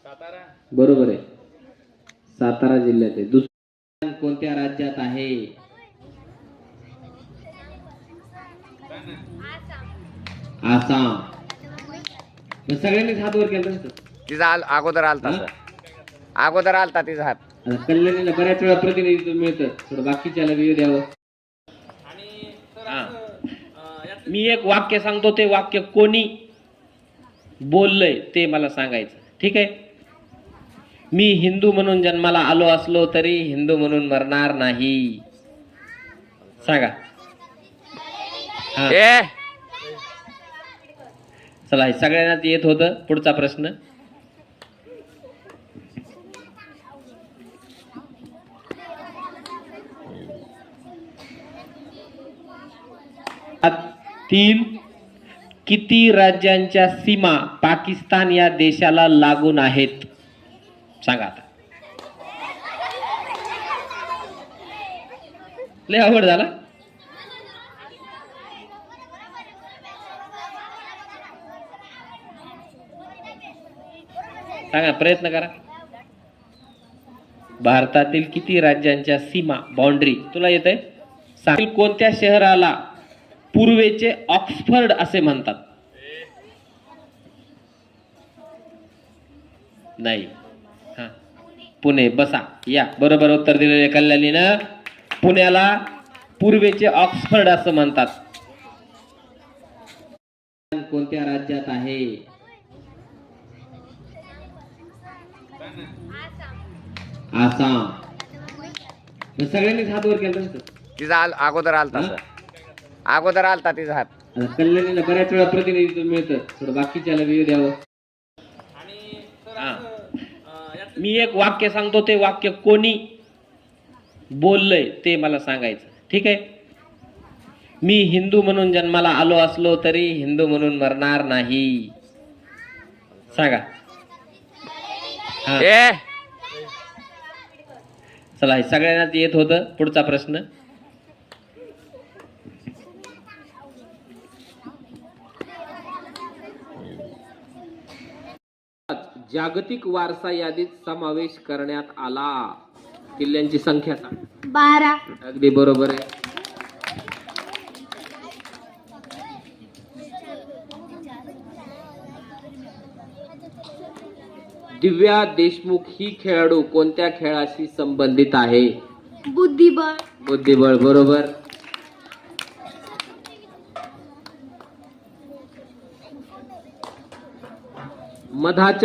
बरोबर आहे, सातारा जिल्ह्यात आहे. दुसरा कोणत्या राज्यात आहे? आसाम. सगळ्यांनीच हात वर केला. तिचा अगोदर आलता सर, अगोदर आलता तिचा हात. कल्याणीला बऱ्याच वेळा प्रतिनिधित्व मिळतं, थोडं बाकीच्याला वेळ द्यावं. मी एक वाक्य सांगतो, ते वाक्य कोणी बोललंय ते मला सांगायचं, ठीक आहे? मी हिंदू म्हणून जन्माला आलो असलो तरी हिंदू म्हणून मरणार नाही. सांगा. चला, सगळ्यांनाच येत होतं. पुढचा प्रश्न. किती राज्यांच्या सीमा पाकिस्तान या देशाला लागून आहेत? सांगा आता. लय अवघड झाला. सांगा, प्रयत्न करा. भारतातील किती राज्यांच्या सीमा, बाउंड्री तुला येत आहे? सांग. कोणत्या शहराला पूर्वेचे ऑक्सफर्ड असे म्हणतात? नाही. हा, पुणे. बसा. या, बरोबर उत्तर दिलेले कल्याणीनं. पुण्याला पूर्वेचे ऑक्सफर्ड असं म्हणतात. कोणत्या राज्यात आहे? आसाम. सगळ्यांनीच हात वर केला. तिचा अगोदर आलता सर, अगोदर आलता तिचा हात. कल्याणीला बऱ्याच वेळा प्रतिनिधित्व मिळतं, थोडं बाकीच्याला वेळ द्यावं. मी एक वाक्य सांगतो, ते वाक्य कोणी बोललंय ते मला सांगायचं, ठीक आहे? मी हिंदू म्हणून जन्माला आलो असलो तरी हिंदू म्हणून मरणार नाही. सांगा. चला, सगळ्यांनाच येत होतं. पुढचा प्रश्न. जागतिक वारसा यादीत समावेश करण्यात आला. किल्ल्यांची संख्या 12. अगदी बरोबर आहे. दिव्या देशमुख ही खेळाडू कोणत्या खेळाशी संबंधित आहे? बुद्धिबळ. बुद्धिबळ. बरोबर. मधाच्या